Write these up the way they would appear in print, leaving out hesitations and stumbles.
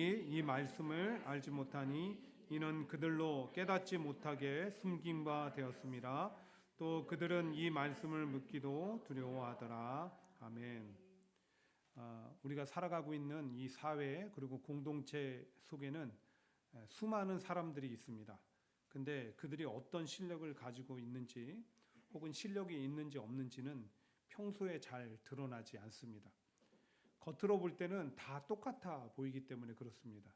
이 말씀을 알지 못하니 이는 그들로 깨닫지 못하게 숨긴 바 되었습니다. 또 그들은 이 말씀을 묻기도 두려워하더라. 아멘. 우리가 살아가고 있는 이 사회 그리고 공동체 속에는 수많은 사람들이 있습니다. 근데 그들이 어떤 실력을 가지고 있는지 혹은 실력이 있는지 없는지는 평소에 잘 드러나지 않습니다. 겉으로 볼 때는 다 똑같아 보이기 때문에 그렇습니다.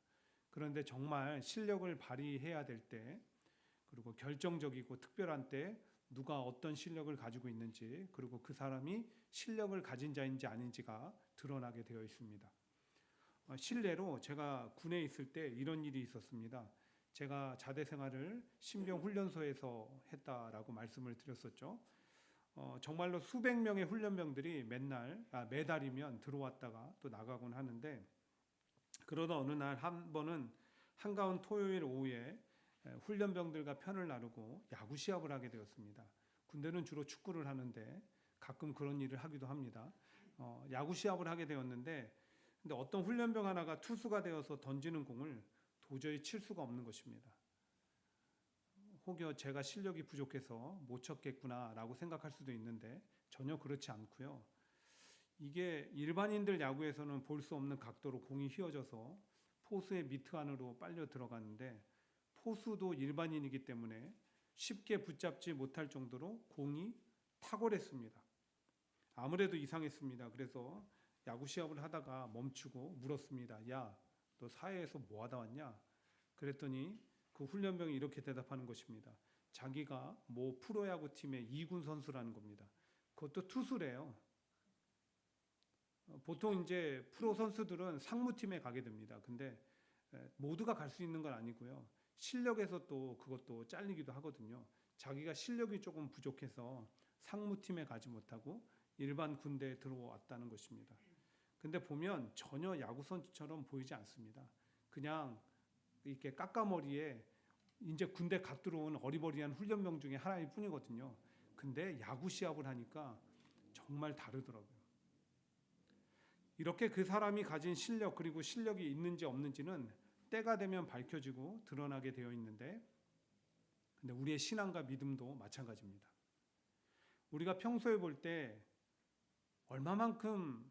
그런데 정말 실력을 발휘해야 될 때, 그리고 결정적이고 특별한 때 누가 어떤 실력을 가지고 있는지, 그리고 그 사람이 실력을 가진 자인지 아닌지가 드러나게 되어 있습니다. 실례로 제가 군에 있을 때 이런 일이 있었습니다. 제가 자대 생활을 신병훈련소에서 했다라고 말씀을 드렸었죠. 정말로 수백 명의 훈련병들이 매달이면 들어왔다가 또 나가곤 하는데, 그러다 어느 날 한 번은 한가운 토요일 오후에 훈련병들과 편을 나누고 야구 시합을 하게 되었습니다. 군대는 주로 축구를 하는데 가끔 그런 일을 하기도 합니다. 야구 시합을 하게 되었는데, 근데 어떤 훈련병 하나가 투수가 되어서 던지는 공을 도저히 칠 수가 없는 것입니다. 혹여 제가 실력이 부족해서 못 쳤겠구나라고 생각할 수도 있는데 전혀 그렇지 않고요. 이게 일반인들 야구에서는 볼 수 없는 각도로 공이 휘어져서 포수의 미트 안으로 빨려 들어가는데, 포수도 일반인이기 때문에 쉽게 붙잡지 못할 정도로 공이 탁월했습니다. 아무래도 이상했습니다. 그래서 야구 시합을 하다가 멈추고 물었습니다. 야, 너 사회에서 뭐 하다 왔냐? 그랬더니 그 훈련병이 이렇게 대답하는 것입니다. 자기가 뭐 프로야구 팀의 2군 선수라는 겁니다. 그것도 투수래요. 보통 이제 프로 선수들은 상무팀에 가게 됩니다. 근데 모두가 갈 수 있는 건 아니고요. 실력에서 또 그것도 잘리기도 하거든요. 자기가 실력이 조금 부족해서 상무팀에 가지 못하고 일반 군대에 들어왔다는 것입니다. 근데 보면 전혀 야구 선수처럼 보이지 않습니다. 그냥 이렇게 깎아머리에 이제 군대 갓 들어온 어리버리한 훈련병 중에 하나일 뿐이거든요. 근데 야구 시합을 하니까 정말 다르더라고요. 이렇게 그 사람이 가진 실력, 그리고 실력이 있는지 없는지는 때가 되면 밝혀지고 드러나게 되어 있는데, 근데 우리의 신앙과 믿음도 마찬가지입니다. 우리가 평소에 볼 때 얼마만큼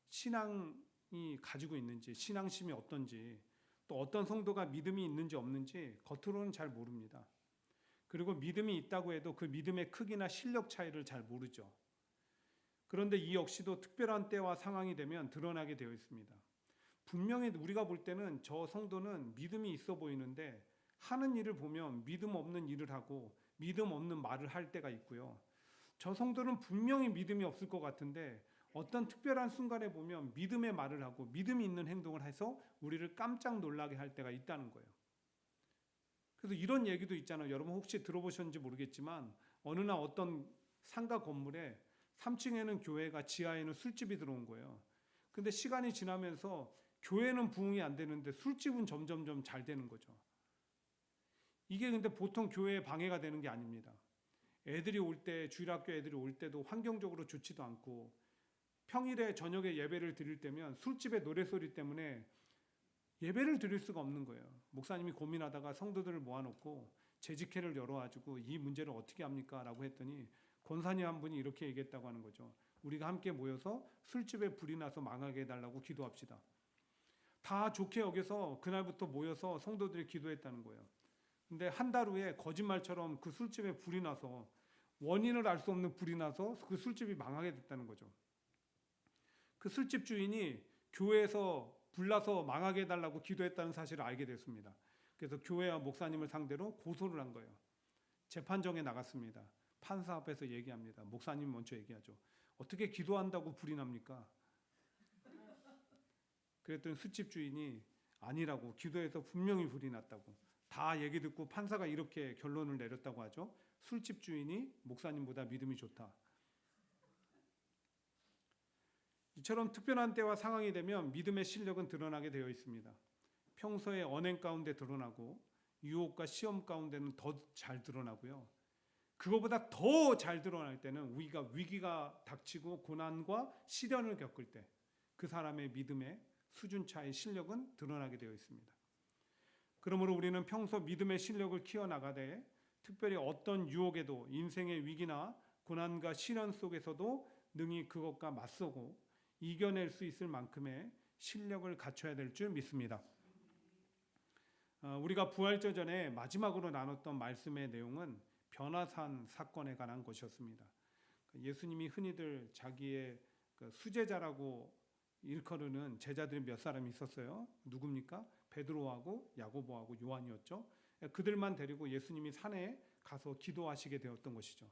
신앙이 가지고 있는지, 신앙심이 어떤지, 또 어떤 성도가 믿음이 있는지 없는지 겉으로는 잘 모릅니다. 그리고 믿음이 있다고 해도 그 믿음의 크기나 실력 차이를 잘 모르죠. 그런데 이 역시도 특별한 때와 상황이 되면 드러나게 되어 있습니다. 분명히 우리가 볼 때는 저 성도는 믿음이 있어 보이는데 하는 일을 보면 믿음 없는 일을 하고 믿음 없는 말을 할 때가 있고요. 저 성도는 분명히 믿음이 없을 것 같은데 어떤 특별한 순간에 보면 믿음의 말을 하고 믿음이 있는 행동을 해서 우리를 깜짝 놀라게 할 때가 있다는 거예요. 그래서 이런 얘기도 있잖아요. 여러분 혹시 들어보셨는지 모르겠지만 어느 날 어떤 상가 건물에 3층에는 교회가, 지하에는 술집이 들어온 거예요. 근데 시간이 지나면서 교회는 부흥이 안 되는데 술집은 점점점 잘 되는 거죠. 이게 근데 보통 교회에 방해가 되는 게 아닙니다. 애들이 올 때, 주일학교 애들이 올 때도 환경적으로 좋지도 않고, 평일에 저녁에 예배를 드릴 때면 술집의 노래소리 때문에 예배를 드릴 수가 없는 거예요. 목사님이 고민하다가 성도들을 모아놓고 재직회를 열어가지고 이 문제를 어떻게 합니까? 라고 했더니 권사님 한 분이 이렇게 얘기했다고 하는 거죠. 우리가 함께 모여서 술집에 불이 나서 망하게 해달라고 기도합시다. 다 좋게 여겨서 그날부터 모여서 성도들이 기도했다는 거예요. 근데 한 달 후에 거짓말처럼 그 술집에 불이 나서, 원인을 알 수 없는 불이 나서 그 술집이 망하게 됐다는 거죠. 그 술집 주인이 교회에서 불나서 망하게 해달라고 기도했다는 사실을 알게 됐습니다. 그래서 교회와 목사님을 상대로 고소를 한 거예요. 재판정에 나갔습니다. 판사 앞에서 얘기합니다. 목사님 먼저 얘기하죠. 어떻게 기도한다고 불이 납니까? 그랬더니 술집 주인이 아니라고, 기도해서 분명히 불이 났다고. 다 얘기 듣고 판사가 이렇게 결론을 내렸다고 하죠. 술집 주인이 목사님보다 믿음이 좋다. 이처럼 특별한 때와 상황이 되면 믿음의 실력은 드러나게 되어 있습니다. 평소에 언행 가운데 드러나고 유혹과 시험 가운데는 더 잘 드러나고요. 그거보다 더 잘 드러날 때는 우리가 위기가 닥치고 고난과 시련을 겪을 때 그 사람의 믿음의 수준 차의 실력은 드러나게 되어 있습니다. 그러므로 우리는 평소 믿음의 실력을 키워나가되 특별히 어떤 유혹에도 인생의 위기나 고난과 시련 속에서도 능히 그것과 맞서고 이겨낼 수 있을 만큼의 실력을 갖춰야 될 줄 믿습니다. 우리가 부활절 전에 마지막으로 나눴던 말씀의 내용은 변화산 사건에 관한 것이었습니다. 예수님이 흔히들 자기의 수제자라고 일컬으는 제자들이 몇 사람이 있었어요. 누굽니까? 베드로하고 야고보하고 요한이었죠. 그들만 데리고 예수님이 산에 가서 기도하시게 되었던 것이죠.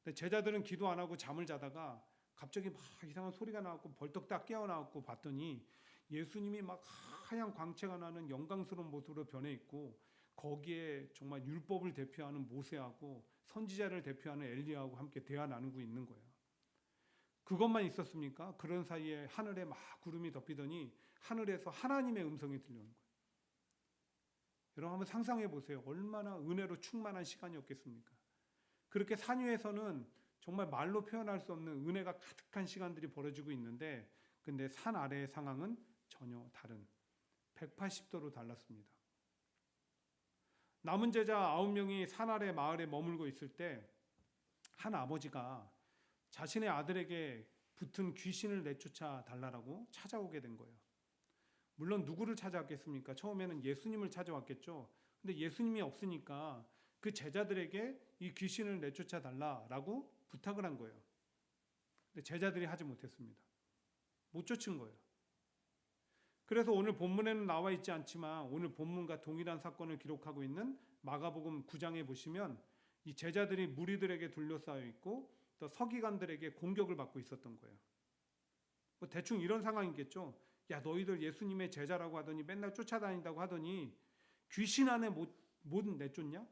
근데 제자들은 기도 안 하고 잠을 자다가 갑자기 막 이상한 소리가 나왔고 벌떡 딱 깨어나왔고 봤더니 예수님이 막 하얀 광채가 나는 영광스러운 모습으로 변해 있고 거기에 정말 율법을 대표하는 모세하고 선지자를 대표하는 엘리야하고 함께 대화 나누고 있는 거예요. 그것만 있었습니까? 그런 사이에 하늘에 막 구름이 덮이더니 하늘에서 하나님의 음성이 들려오는 거예요. 여러분 한번 상상해 보세요. 얼마나 은혜로 충만한 시간이었겠습니까? 그렇게 산 위에서는 정말 말로 표현할 수 없는 은혜가 가득한 시간들이 벌어지고 있는데 근데 산 아래의 상황은 전혀 다른 180도로 달랐습니다. 남은 제자 9명이 산 아래 마을에 머물고 있을 때 한 아버지가 자신의 아들에게 붙은 귀신을 내쫓아 달라고 찾아오게 된 거예요. 물론 누구를 찾아왔겠습니까? 처음에는 예수님을 찾아왔겠죠. 근데 예수님이 없으니까 그 제자들에게 이 귀신을 내쫓아 달라고 부탁을 한 거예요. 근데 제자들이 하지 못했습니다. 못 쫓은 거예요. 그래서 오늘 본문에는 나와 있지 않지만 오늘 본문과 동일한 사건을 기록하고 있는 마가복음 9장에 보시면 이 제자들이 무리들에게 둘러싸여 있고 또 서기관들에게 공격을 받고 있었던 거예요. 뭐 대충 이런 상황이겠죠. 야 너희들 예수님의 제자라고 하더니 맨날 쫓아다닌다고 하더니 귀신 안에 못 내쫓냐?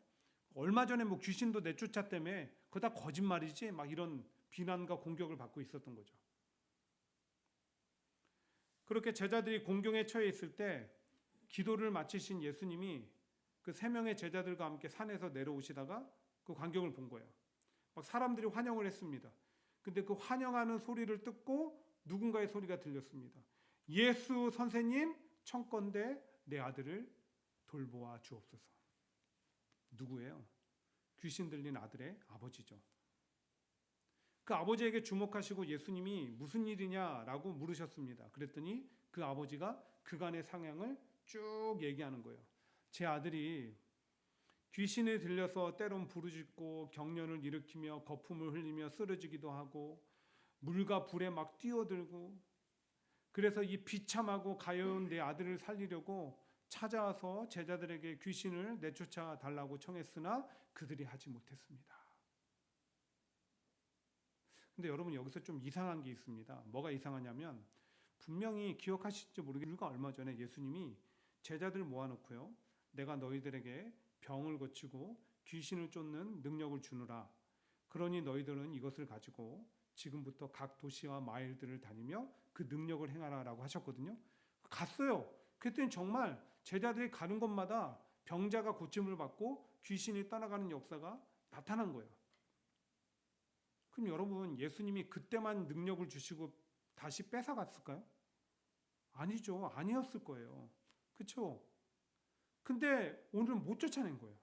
얼마 전에 뭐 귀신도 내쫓았다며 그거 다 거짓말이지? 막 이런 비난과 공격을 받고 있었던 거죠. 그렇게 제자들이 공경에 처해 있을 때 기도를 마치신 예수님이 그 3명의 제자들과 함께 산에서 내려오시다가 그 광경을 본 거예요. 막 사람들이 환영을 했습니다. 근데 그 환영하는 소리를 듣고 누군가의 소리가 들렸습니다. 예수 선생님 청컨대 내 아들을 돌보아 주옵소서. 누구예요? 귀신 들린 아들의 아버지죠. 그 아버지에게 주목하시고 예수님이 무슨 일이냐라고 물으셨습니다. 그랬더니 그 아버지가 그간의 상황을 쭉 얘기하는 거예요. 제 아들이 귀신에 들려서 때론 부르짖고 경련을 일으키며 거품을 흘리며 쓰러지기도 하고 물과 불에 막 뛰어들고 그래서 이 비참하고 가여운 내 아들을 살리려고 찾아와서 제자들에게 귀신을 내쫓아 달라고 청했으나 그들이 하지 못했습니다. 근데 여러분 여기서 좀 이상한 게 있습니다. 뭐가 이상하냐면 분명히 기억하실지 모르겠는데 불과 얼마 전에 예수님이 제자들 모아놓고요. 내가 너희들에게 병을 고치고 귀신을 쫓는 능력을 주노라. 그러니 너희들은 이것을 가지고 지금부터 각 도시와 마을들을 다니며 그 능력을 행하라라고 하셨거든요. 갔어요. 그랬더니 정말 제자들이 가는 곳마다 병자가 고침을 받고 귀신이 떠나가는 역사가 나타난 거예요. 그럼 여러분 예수님이 그때만 능력을 주시고 다시 뺏어갔을까요? 아니죠. 아니었을 거예요. 그렇죠? 근데 오늘은 못 쫓아낸 거예요.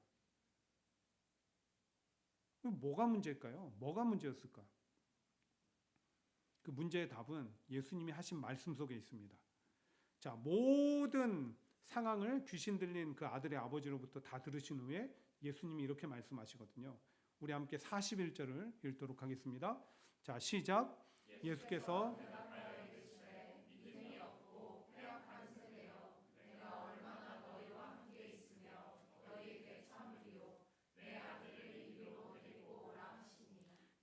뭐가 문제일까요? 뭐가 문제였을까? 그 문제의 답은 예수님이 하신 말씀 속에 있습니다. 자, 모든 상황을 귀신 들린 그 아들의 아버지로부터 다 들으신 후에 예수님이 이렇게 말씀하시거든요. 우리 함께 41절을 읽도록 하겠습니다. 자, 시작. 예수께서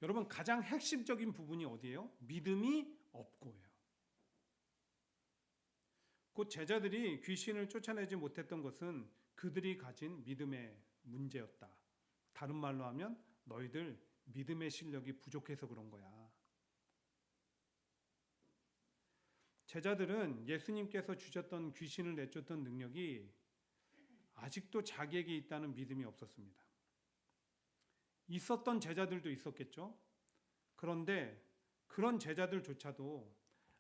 여러분 가장 핵심적인 부분이 어디예요? 믿음이 없고예요. 곧 제자들이 귀신을 쫓아내지 못했던 것은 그들이 가진 믿음의 문제였다. 다른 말로 하면 너희들 믿음의 실력이 부족해서 그런 거야. 제자들은 예수님께서 주셨던 귀신을 내쫓던 능력이 아직도 자기에게 있다는 믿음이 없었습니다. 있었던 제자들도 있었겠죠. 그런데 그런 제자들조차도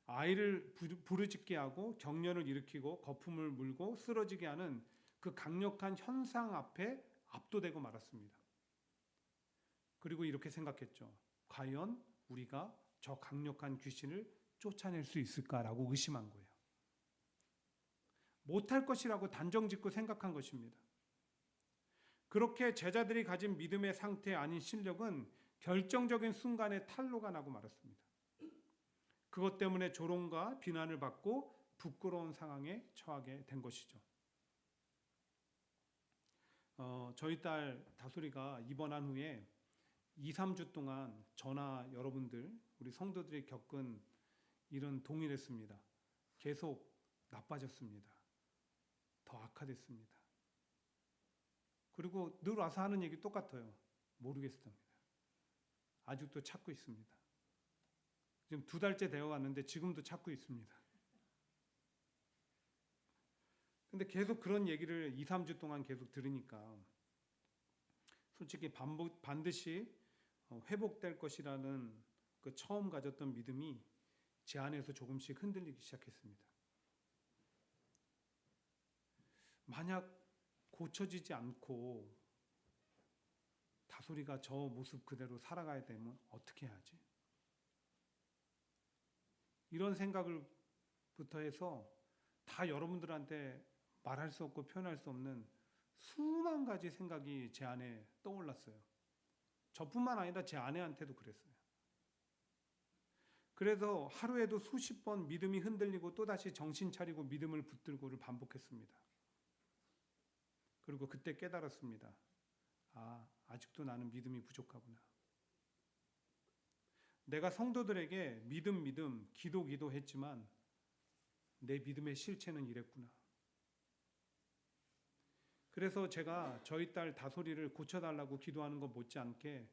아이를 부르짖게 하고 경련을 일으키고 거품을 물고 쓰러지게 하는 그 강력한 현상 앞에 압도되고 말았습니다. 그리고 이렇게 생각했죠. 과연 우리가 저 강력한 귀신을 쫓아낼 수 있을까라고 의심한 거예요. 못할 것이라고 단정짓고 생각한 것입니다. 그렇게 제자들이 가진 믿음의 상태 아닌 실력은 결정적인 순간에 탄로가 나고 말았습니다. 그것 때문에 조롱과 비난을 받고 부끄러운 상황에 처하게 된 것이죠. 저희 딸 다솔이가 입원한 후에 2, 3주 동안 저나 여러분들, 우리 성도들이 겪은 일은 동일했습니다. 계속 나빠졌습니다. 더 악화됐습니다. 그리고 늘 와서 하는 얘기 똑같아요. 모르겠습니다. 아직도 찾고 있습니다. 지금 2달째 되어갔는데 지금도 찾고 있습니다. 근데 계속 그런 얘기를 2, 3주 동안 계속 들으니까 솔직히 반드시 회복될 것이라는 그 처음 가졌던 믿음이 제 안에서 조금씩 흔들리기 시작했습니다. 만약 고쳐지지 않고 다솔이가 저 모습 그대로 살아가야 되면 어떻게 해야지? 이런 생각을부터 해서 다 여러분들한테 말할 수 없고 표현할 수 없는 수만 가지 생각이 제 안에 떠올랐어요. 저뿐만 아니라 제 아내한테도 그랬어요. 그래서 하루에도 수십 번 믿음이 흔들리고 또다시 정신 차리고 믿음을 붙들고를 반복했습니다. 그리고 그때 깨달았습니다. 아직도 나는 믿음이 부족하구나. 내가 성도들에게 믿음, 기도 했지만 내 믿음의 실체는 이랬구나. 그래서 제가 저희 딸 다솔이를 고쳐달라고 기도하는 것 못지않게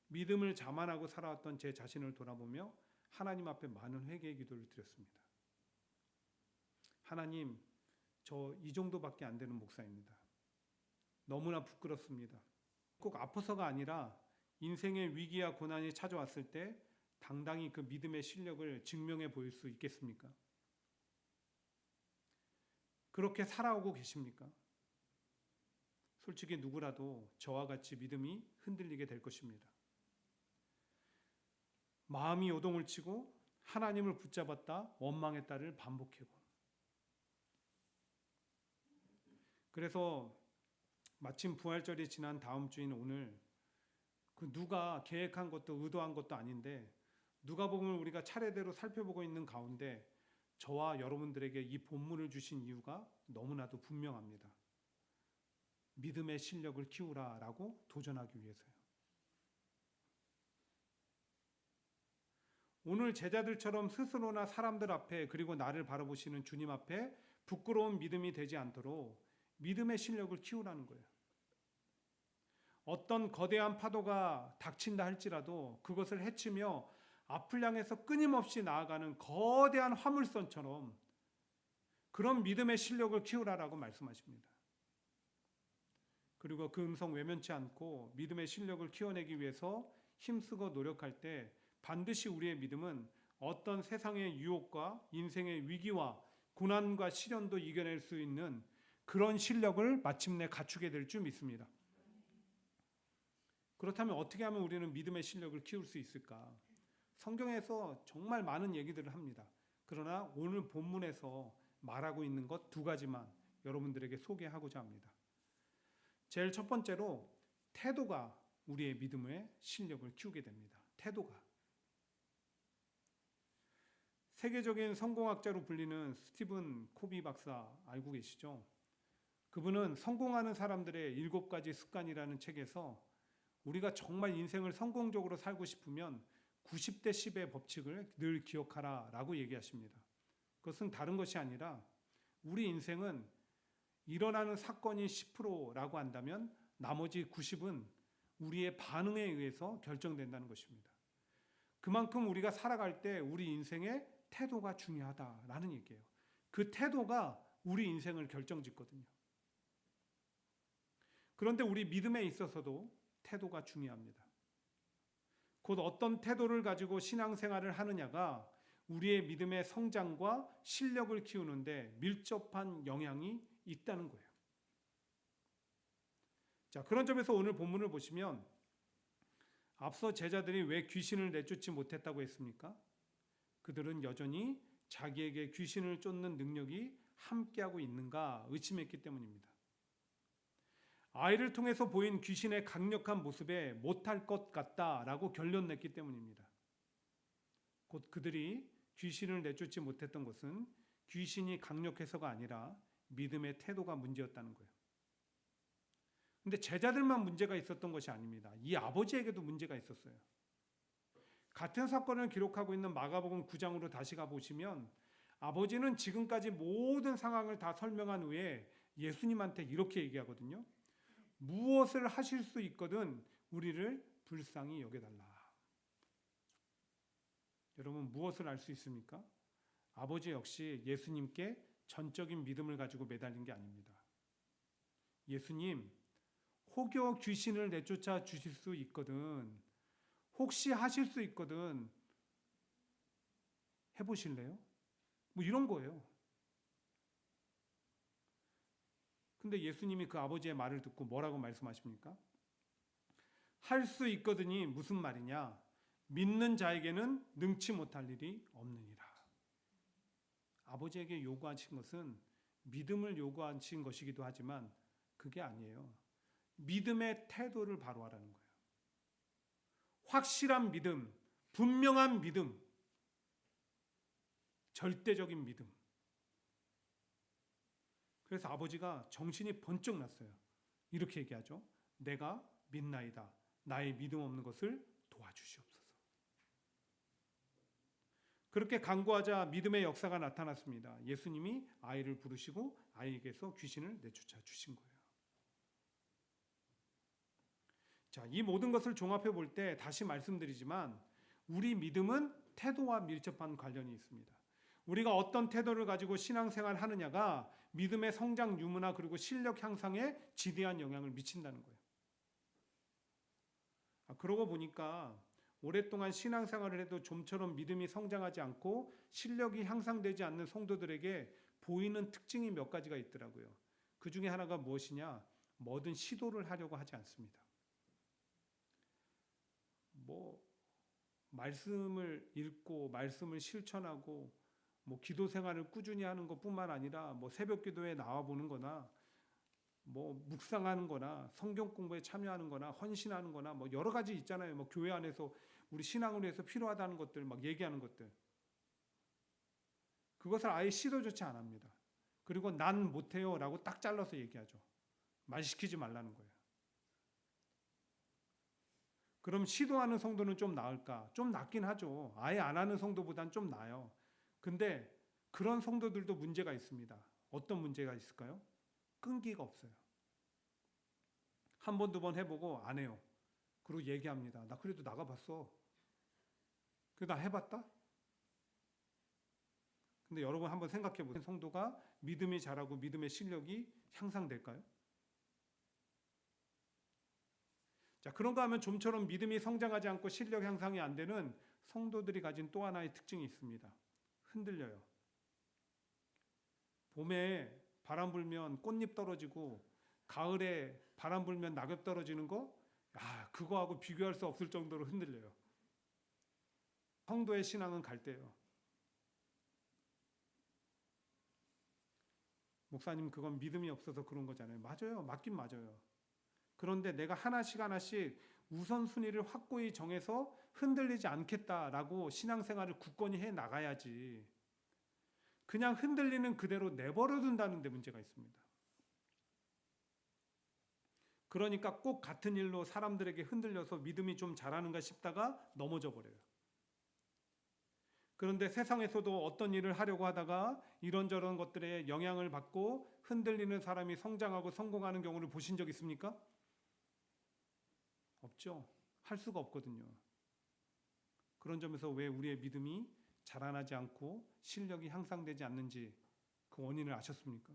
믿음을 자만하고 살아왔던 제 자신을 돌아보며 하나님 앞에 많은 회개의 기도를 드렸습니다. 하나님, 저 이 정도밖에 안 되는 목사입니다. 너무나 부끄럽습니다. 꼭 아파서가 아니라 인생의 위기와 고난이 찾아왔을 때 당당히 그 믿음의 실력을 증명해 보일 수 있겠습니까? 그렇게 살아오고 계십니까? 솔직히 누구라도 저와 같이 믿음이 흔들리게 될 것입니다. 마음이 요동을 치고 하나님을 붙잡았다 원망했다를 반복하고, 그래서 마침 부활절이 지난 다음 주인 오늘 그 누가 계획한 것도 의도한 것도 아닌데 누가복음을 우리가 차례대로 살펴보고 있는 가운데 저와 여러분들에게 이 본문을 주신 이유가 너무나도 분명합니다. 믿음의 실력을 키우라라고 도전하기 위해서요. 오늘 제자들처럼 스스로나 사람들 앞에 그리고 나를 바라보시는 주님 앞에 부끄러운 믿음이 되지 않도록 믿음의 실력을 키우라는 거예요. 어떤 거대한 파도가 닥친다 할지라도 그것을 헤치며 앞을 향해서 끊임없이 나아가는 거대한 화물선처럼 그런 믿음의 실력을 키우라라고 말씀하십니다. 그리고 그 음성 외면치 않고 믿음의 실력을 키워내기 위해서 힘쓰고 노력할 때 반드시 우리의 믿음은 어떤 세상의 유혹과 인생의 위기와 고난과 시련도 이겨낼 수 있는 그런 실력을 마침내 갖추게 될 줄 믿습니다. 그렇다면 어떻게 하면 우리는 믿음의 실력을 키울 수 있을까? 성경에서 정말 많은 얘기들을 합니다. 그러나 오늘 본문에서 말하고 있는 것 2가지만 여러분들에게 소개하고자 합니다. 제일 첫 번째로 태도가 우리의 믿음의 실력을 키우게 됩니다. 태도가. 세계적인 성공학자로 불리는 스티븐 코비 박사 알고 계시죠? 그분은 성공하는 사람들의 7가지 습관이라는 책에서 우리가 정말 인생을 성공적으로 살고 싶으면 90대 10의 법칙을 늘 기억하라 라고 얘기하십니다. 그것은 다른 것이 아니라 우리 인생은 일어나는 사건이 10%라고 한다면 나머지 90은 우리의 반응에 의해서 결정된다는 것입니다. 그만큼 우리가 살아갈 때 우리 인생의 태도가 중요하다라는 얘기예요. 그 태도가 우리 인생을 결정짓거든요. 그런데 우리 믿음에 있어서도 태도가 중요합니다. 곧 어떤 태도를 가지고 신앙생활을 하느냐가 우리의 믿음의 성장과 실력을 키우는데 밀접한 영향이 있다는 거예요. 자, 그런 점에서 오늘 본문을 보시면 앞서 제자들이 왜 귀신을 내쫓지 못했다고 했습니까? 그들은 여전히 자기에게 귀신을 쫓는 능력이 함께하고 있는가 의심했기 때문입니다. 아이를 통해서 보인 귀신의 강력한 모습에 못할 것 같다라고 결론 냈기 때문입니다. 곧 그들이 귀신을 내쫓지 못했던 것은 귀신이 강력해서가 아니라 믿음의 태도가 문제였다는 거예요. 근데 제자들만 문제가 있었던 것이 아닙니다. 이 아버지에게도 문제가 있었어요. 같은 사건을 기록하고 있는 마가복음 9장으로 다시 가보시면 아버지는 지금까지 모든 상황을 다 설명한 후에 예수님한테 이렇게 얘기하거든요. 무엇을 하실 수 있거든 우리를 불쌍히 여겨달라. 여러분, 무엇을 알 수 있습니까? 아버지 역시 예수님께 전적인 믿음을 가지고 매달린 게 아닙니다. 예수님, 혹여 귀신을 내쫓아 주실 수 있거든, 혹시 하실 수 있거든 해보실래요? 뭐 이런 거예요. 근데 예수님이 그 아버지의 말을 듣고 뭐라고 말씀하십니까? 할 수 있거든이 무슨 말이냐? 믿는 자에게는 능치 못할 일이 없느니라. 아버지에게 요구하신 것은 믿음을 요구하신 것이기도 하지만 그게 아니에요. 믿음의 태도를 바로 하라는 거예요. 확실한 믿음, 분명한 믿음, 절대적인 믿음. 그래서 아버지가 정신이 번쩍 났어요. 이렇게 얘기하죠. 내가 믿나이다. 나의 믿음 없는 것을 도와주시옵소서. 그렇게 간구하자 믿음의 역사가 나타났습니다. 예수님이 아이를 부르시고 아이에게서 귀신을 내쫓아 주신 거예요. 자, 이 모든 것을 종합해 볼 때 다시 말씀드리지만 우리 믿음은 태도와 밀접한 관련이 있습니다. 우리가 어떤 태도를 가지고 신앙생활을 하느냐가 믿음의 성장 유무나 그리고 실력 향상에 지대한 영향을 미친다는 거예요. 그러고 보니까 오랫동안 신앙생활을 해도 좀처럼 믿음이 성장하지 않고 실력이 향상되지 않는 성도들에게 보이는 특징이 몇 가지가 있더라고요. 그 중에 하나가 무엇이냐? 뭐든 시도를 하려고 하지 않습니다. 말씀을 읽고 말씀을 실천하고 기도 생활을 꾸준히 하는 것뿐만 아니라 새벽 기도에 나와 보는 거나 묵상하는 거나 성경 공부에 참여하는 거나 헌신하는 거나 여러 가지 있잖아요. 교회 안에서 우리 신앙을 위해서 필요하다는 것들 얘기하는 것들. 그것을 아예 시도조차 안 합니다. 그리고 난 못해요 라고 딱 잘라서 얘기하죠. 말 시키지 말라는 거예요. 그럼 시도하는 성도는 좀 나을까? 좀 낫긴 하죠. 아예 안 하는 성도보단 좀 나아요. 근데 그런 성도들도 문제가 있습니다. 어떤 문제가 있을까요? 끈기가 없어요. 한 번, 두 번 해보고 안 해요. 그리고 얘기합니다. 나 그래도 나가봤어. 나 해봤다? 근데 여러분 한번 생각해 보세요. 성도가 믿음이 자라고 믿음의 실력이 향상될까요? 자, 그런가 하면 좀처럼 믿음이 성장하지 않고 실력 향상이 안 되는 성도들이 가진 또 하나의 특징이 있습니다. 흔들려요. 봄에 바람 불면 꽃잎 떨어지고 가을에 바람 불면 낙엽 떨어지는 거, 그거하고 비교할 수 없을 정도로 흔들려요. 성도의 신앙은 갈대예요. 목사님, 그건 믿음이 없어서 그런 거잖아요. 맞아요. 맞긴 맞아요. 그런데 내가 하나씩 우선순위를 확고히 정해서 흔들리지 않겠다라고 신앙생활을 굳건히 해 나가야지. 그냥 흔들리는 그대로 내버려 둔다는 데 문제가 있습니다. 그러니까 꼭 같은 일로 사람들에게 흔들려서 믿음이 좀 자라는가 싶다가 넘어져 버려요. 그런데 세상에서도 어떤 일을 하려고 하다가 이런저런 것들에 영향을 받고 흔들리는 사람이 성장하고 성공하는 경우를 보신 적 있습니까? 없죠. 할 수가 없거든요. 그런 점에서 왜 우리의 믿음이 자라나지 않고 실력이 향상되지 않는지 그 원인을 아셨습니까?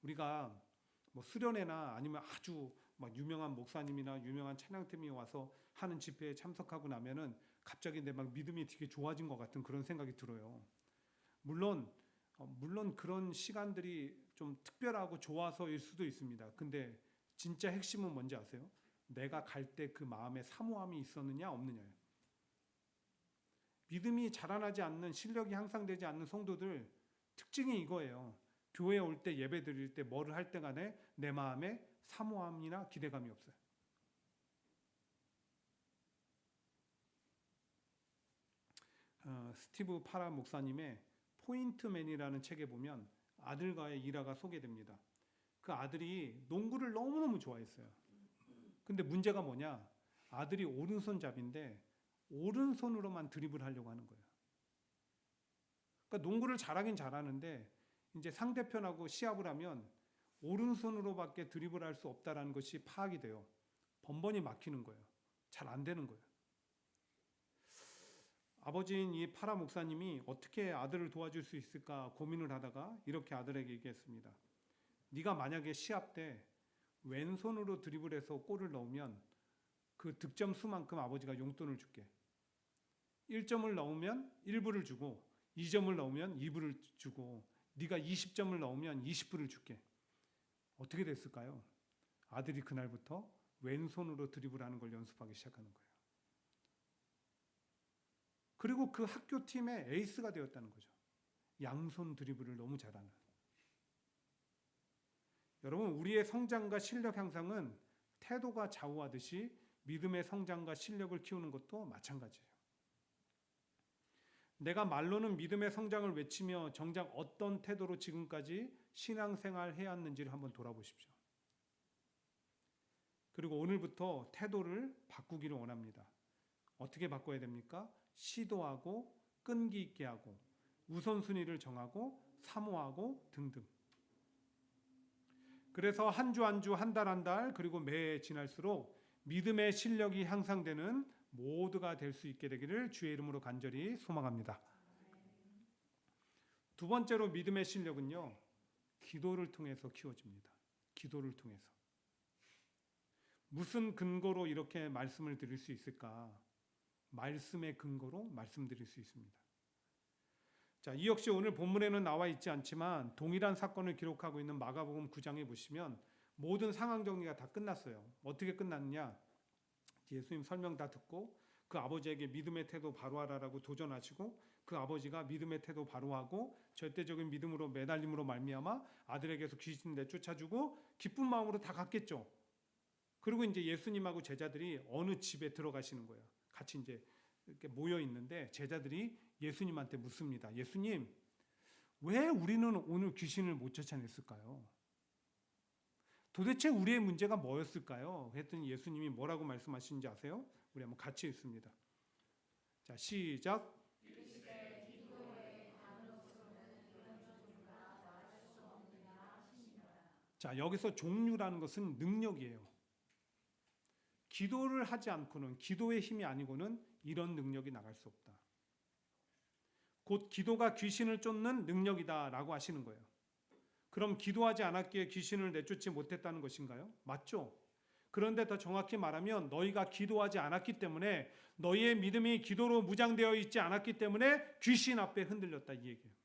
우리가 수련회나 아니면 아주 유명한 목사님이나 유명한 찬양팀이 와서 하는 집회에 참석하고 나면은 갑자기 내 막 믿음이 되게 좋아진 것 같은 그런 생각이 들어요. 물론 그런 시간들이 좀 특별하고 좋아서일 수도 있습니다. 근데 진짜 핵심은 뭔지 아세요? 내가 갈 때 그 마음에 사모함이 있었느냐 없느냐예요. 믿음이 자라나지 않는, 실력이 향상되지 않는 성도들 특징이 이거예요. 교회에 올 때, 예배 드릴 때, 뭐를 할 때 간에 내 마음에 사모함이나 기대감이 없어요. 스티브 파라 목사님의 포인트맨이라는 책에 보면 아들과의 일화가 소개됩니다. 그 아들이 농구를 너무너무 좋아했어요. 근데 문제가 뭐냐? 아들이 오른손잡이인데 오른손으로만 드리블 하려고 하는 거예요. 그러니까 농구를 잘하긴 잘하는데 이제 상대편하고 시합을 하면 오른손으로밖에 드리블할 수 없다라는 것이 파악이 돼요. 번번이 막히는 거예요. 잘 안 되는 거예요. 아버지인 이 파라 목사님이 어떻게 아들을 도와줄 수 있을까 고민을 하다가 이렇게 아들에게 얘기했습니다. 네가 만약에 시합 때 왼손으로 드리블해서 골을 넣으면 그 득점 수만큼 아버지가 용돈을 줄게. 1점을 넣으면 1불을 주고 2점을 넣으면 2불을 주고 네가 20점을 넣으면 20불을 줄게. 어떻게 됐을까요? 아들이 그날부터 왼손으로 드리블하는 걸 연습하기 시작하는 거예요. 그리고 그 학교 팀의 에이스가 되었다는 거죠. 양손 드리블을 너무 잘하는. 여러분, 우리의 성장과 실력 향상은 태도가 좌우하듯이 믿음의 성장과 실력을 키우는 것도 마찬가지예요. 내가 말로는 믿음의 성장을 외치며 정작 어떤 태도로 지금까지 신앙생활 해왔는지를 한번 돌아보십시오. 그리고 오늘부터 태도를 바꾸기를 원합니다. 어떻게 바꿔야 됩니까? 시도하고 끈기 있게 하고 우선순위를 정하고 사모하고 등등. 그래서 한 주 한 주, 한 달 한 달, 그리고 매 지날수록 믿음의 실력이 향상되는 모두가 될 수 있게 되기를 주의 이름으로 간절히 소망합니다. 두 번째로 믿음의 실력은요, 기도를 통해서 키워집니다. 기도를 통해서. 무슨 근거로 이렇게 말씀을 드릴 수 있을까? 말씀의 근거로 말씀드릴 수 있습니다. 자, 이 역시 오늘 본문에는 나와 있지 않지만 동일한 사건을 기록하고 있는 마가복음 9장에 보시면 모든 상황 정리가 다 끝났어요. 어떻게 끝났느냐? 예수님 설명 다 듣고 그 아버지에게 믿음의 태도 바로 하라라고 도전하시고 그 아버지가 믿음의 태도 바로 하고 절대적인 믿음으로 매달림으로 말미암아 아들에게서 귀신 내쫓아주고 기쁜 마음으로 다 갔겠죠. 그리고 이제 예수님하고 제자들이 어느 집에 들어가시는 거예요. 같이 이제 이렇게 모여 있는데 제자들이 예수님한테 묻습니다. 예수님, 왜 우리는 오늘 귀신을 못 쫓아냈을까요? 도대체 우리의 문제가 뭐였을까요? 했더니 예수님이 뭐라고 말씀하시는지 아세요? 우리 한번 같이 읽습니다. 자, 시작. 자, 여기서 종류라는 것은 능력이에요. 기도를 하지 않고는, 기도의 힘이 아니고는 이런 능력이 나갈 수 없다. 곧 기도가 귀신을 쫓는 능력이다라고 하시는 거예요. 그럼 기도하지 않았기에 귀신을 내쫓지 못했다는 것인가요? 맞죠? 그런데 더 정확히 말하면 너희가 기도하지 않았기 때문에, 너희의 믿음이 기도로 무장되어 있지 않았기 때문에 귀신 앞에 흔들렸다, 이 얘기예요.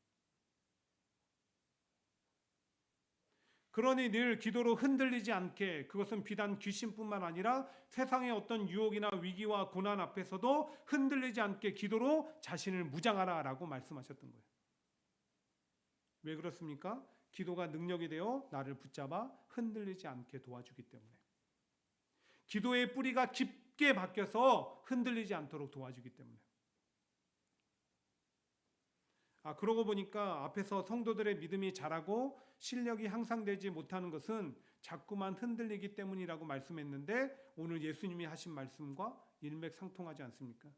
그러니 늘 기도로 흔들리지 않게, 그것은 비단 귀신뿐만 아니라 세상의 어떤 유혹이나 위기와 고난 앞에서도 흔들리지 않게 기도로 자신을 무장하라라고 말씀하셨던 거예요. 왜 그렇습니까? 기도가 능력이 되어 나를 붙잡아 흔들리지 않게 도와주기 때문에. 기도의 뿌리가 깊게 박혀서 흔들리지 않도록 도와주기 때문에. 그러고 보니까 앞에서 성도들의 믿음이 자라고 실력이 향상되지 못하는 것은 자꾸만 흔들리기 때문이라고 말씀했는데 오늘 예수님이 하신 말씀과 일맥상통하지 않습니까?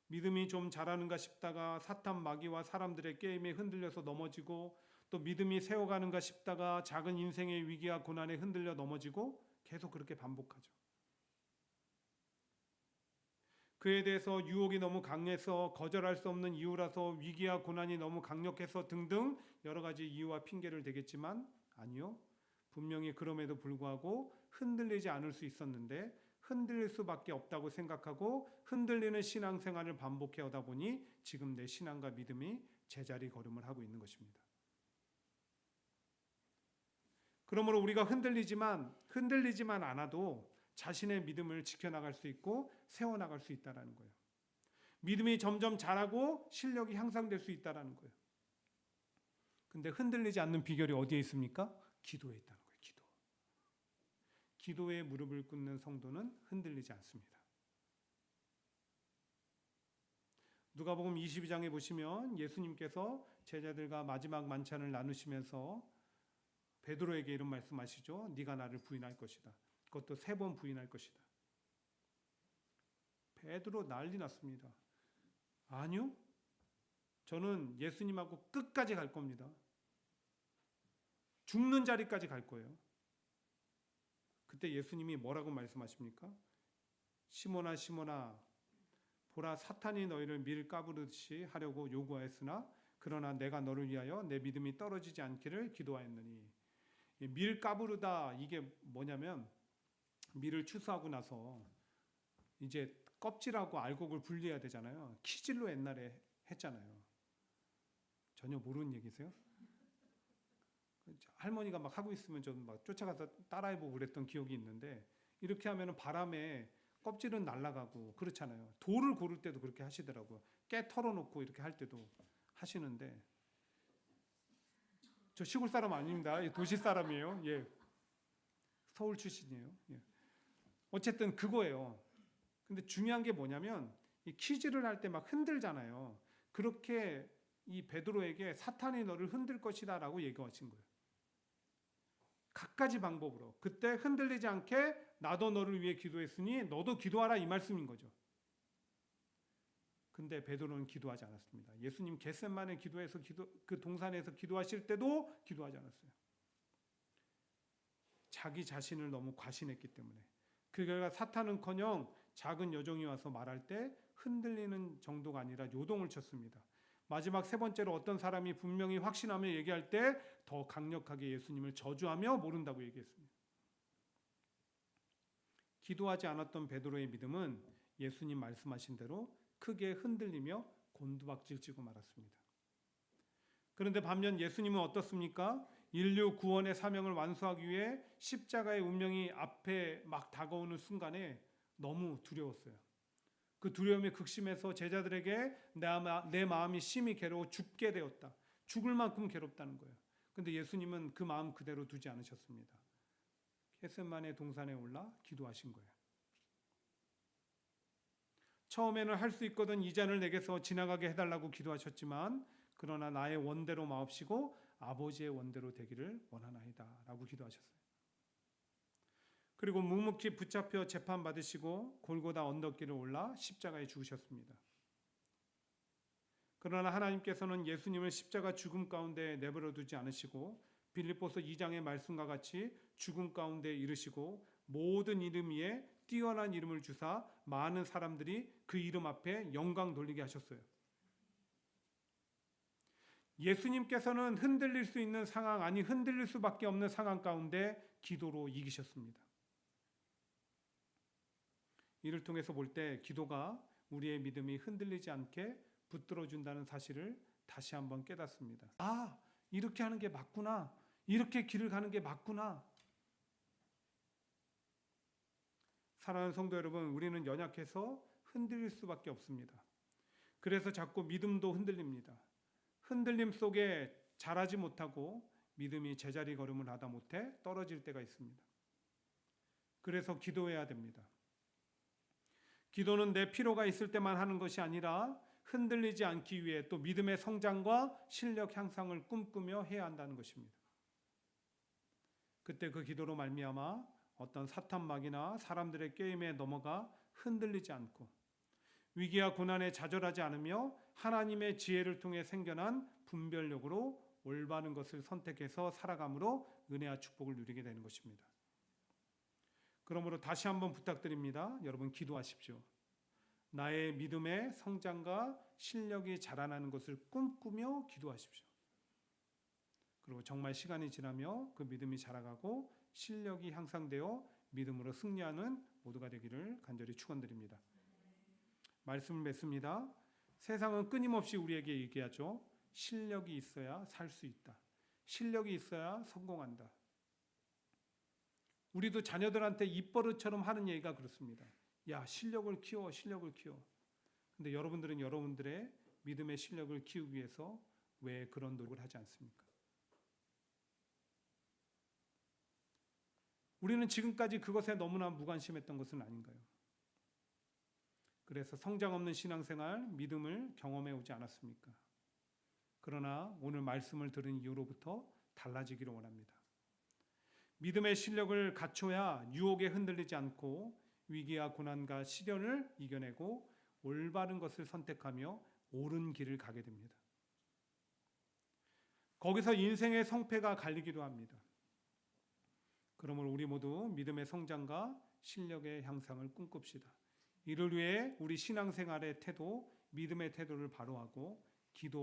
믿음이 좀 자라는가 싶다가 사탄 마귀와 사람들의 게임에 흔들려서 넘어지고, 또 믿음이 세워가는가 싶다가 작은 인생의 위기와 고난에 흔들려 넘어지고, 계속 그렇게 반복하죠. 그에 대해서 유혹이 너무 강해서 거절할 수 없는 이유라서, 위기와 고난이 너무 강력해서 등등 여러 가지 이유와 핑계를 대겠지만, 아니요, 분명히 그럼에도 불구하고 흔들리지 않을 수 있었는데 흔들릴 수밖에 없다고 생각하고 흔들리는 신앙생활을 반복해 오다 보니 지금 내 신앙과 믿음이 제자리 걸음을 하고 있는 것입니다. 그러므로 우리가 흔들리지만 않아도 자신의 믿음을 지켜나갈 수 있고 세워나갈 수 있다는 거예요. 믿음이 점점 자라고 실력이 향상될 수 있다는 거예요. 근데 흔들리지 않는 비결이 어디에 있습니까? 기도에 있다는 거예요. 기도에 무릎을 꿇는 성도는 흔들리지 않습니다. 누가복음 22장에 보시면 예수님께서 제자들과 마지막 만찬을 나누시면서 베드로에게 이런 말씀하시죠. 네가 나를 부인할 것이다. 그것도 3번 부인할 것이다. 베드로 난리 났습니다. 아니요. 저는 예수님하고 끝까지 갈 겁니다. 죽는 자리까지 갈 거예요. 그때 예수님이 뭐라고 말씀하십니까? 시몬아 시몬아 보라 사탄이 너희를 밀 까부르듯이 하려고 요구하였으나 그러나 내가 너를 위하여 내 믿음이 떨어지지 않기를 기도하였느니. 밀 까부르다 이게 뭐냐면 밀을 추수하고 나서 이제 껍질하고 알곡을 분리해야 되잖아요. 키질로 옛날에 했잖아요. 전혀 모르는 얘기세요? 할머니가 막 하고 있으면 저는 막 쫓아가서 따라해보고 그랬던 기억이 있는데 이렇게 하면 바람에 껍질은 날아가고 그렇잖아요. 돌을 고를 때도 그렇게 하시더라고요. 깨 털어놓고 이렇게 할 때도 하시는데 저 시골 사람 아닙니다. 도시 사람이에요. 예, 서울 출신이에요. 예. 어쨌든 그거예요. 근데 중요한 게 뭐냐면 이 키질을 할 때 막 흔들잖아요. 그렇게 이 베드로에게 사탄이 너를 흔들 것이다라고 얘기하신 거예요. 갖가지 방법으로. 그때 흔들리지 않게 나도 너를 위해 기도했으니 너도 기도하라 이 말씀인 거죠. 근데 베드로는 기도하지 않았습니다. 예수님 겟세마네 기도해서 그 동산에서 기도하실 때도 기도하지 않았어요. 자기 자신을 너무 과신했기 때문에. 그 결과 사탄은커녕 작은 여종이 와서 말할 때 흔들리는 정도가 아니라 요동을 쳤습니다. 마지막 3번째로 어떤 사람이 분명히 확신하며 얘기할 때 더 강력하게 예수님을 저주하며 모른다고 얘기했습니다. 기도하지 않았던 베드로의 믿음은 예수님 말씀하신 대로 크게 흔들리며 곤두박질치고 말았습니다. 그런데 반면 예수님은 어떻습니까? 인류 구원의 사명을 완수하기 위해 십자가의 운명이 앞에 막 다가오는 순간에 너무 두려웠어요. 그 두려움이 극심해서 제자들에게 내 마음이 심히 괴로워 죽게 되었다. 죽을 만큼 괴롭다는 거예요. 그런데 예수님은 그 마음 그대로 두지 않으셨습니다. 겟세마네 동산에 올라 기도하신 거예요. 처음에는 할 수 있거든 이 잔을 내게서 지나가게 해달라고 기도하셨지만 그러나 나의 원대로 마옵시고 아버지의 원대로 되기를 원하나이다 라고 기도하셨어요. 그리고 묵묵히 붙잡혀 재판받으시고 골고다 언덕길을 올라 십자가에 죽으셨습니다. 그러나 하나님께서는 예수님을 십자가 죽음 가운데 내버려 두지 않으시고 빌립보서 2장의 말씀과 같이 죽음 가운데 이르시고 모든 이름 위에 뛰어난 이름을 주사 많은 사람들이 그 이름 앞에 영광 돌리게 하셨어요. 예수님께서는 흔들릴 수 있는 상황, 아니 흔들릴 수밖에 없는 상황 가운데 기도로 이기셨습니다. 이를 통해서 볼 때 기도가 우리의 믿음이 흔들리지 않게 붙들어준다는 사실을 다시 한번 깨닫습니다. 아, 이렇게 하는 게 맞구나. 이렇게 길을 가는 게 맞구나. 사랑하는 성도 여러분, 우리는 연약해서 흔들릴 수밖에 없습니다. 그래서 자꾸 믿음도 흔들립니다. 흔들림 속에 자라지 못하고 믿음이 제자리 걸음을 하다 못해 떨어질 때가 있습니다. 그래서 기도해야 됩니다. 기도는 내 필요가 있을 때만 하는 것이 아니라 흔들리지 않기 위해 또 믿음의 성장과 실력 향상을 꿈꾸며 해야 한다는 것입니다. 그때 그 기도로 말미암아 어떤 사탄막이나 사람들의 게임에 넘어가 흔들리지 않고 위기와 고난에 좌절하지 않으며 하나님의 지혜를 통해 생겨난 분별력으로 올바른 것을 선택해서 살아감으로 은혜와 축복을 누리게 되는 것입니다. 그러므로 다시 한번 부탁드립니다. 여러분 기도하십시오. 나의 믿음의 성장과 실력이 자라나는 것을 꿈꾸며 기도하십시오. 그리고 정말 시간이 지나며 그 믿음이 자라가고 실력이 향상되어 믿음으로 승리하는 모두가 되기를 간절히 축원드립니다. 말씀을 맺습니다. 세상은 끊임없이 우리에게 얘기하죠. 실력이 있어야 살 수 있다. 실력이 있어야 성공한다. 우리도 자녀들한테 입버릇처럼 하는 얘기가 그렇습니다. 야, 실력을 키워, 실력을 키워. 근데 여러분들은 여러분들의 믿음의 실력을 키우기 위해서 왜 그런 노력을 하지 않습니까? 우리는 지금까지 그것에 너무나 무관심했던 것은 아닌가요? 그래서 성장 없는 신앙생활, 믿음을 경험해 오지 않았습니까? 그러나 오늘 말씀을 들은 이후로부터 달라지기를 원합니다. 믿음의 실력을 갖춰야 유혹에 흔들리지 않고 위기와 고난과 시련을 이겨내고 올바른 것을 선택하며 옳은 길을 가게 됩니다. 거기서 인생의 성패가 갈리기도 합니다. 그러므로 우리 모두 믿음의 성장과 실력의 향상을 꿈꿉시다. 이를 위해 우리 신앙생활의 태도, 믿음의 태도를 바로하고 기도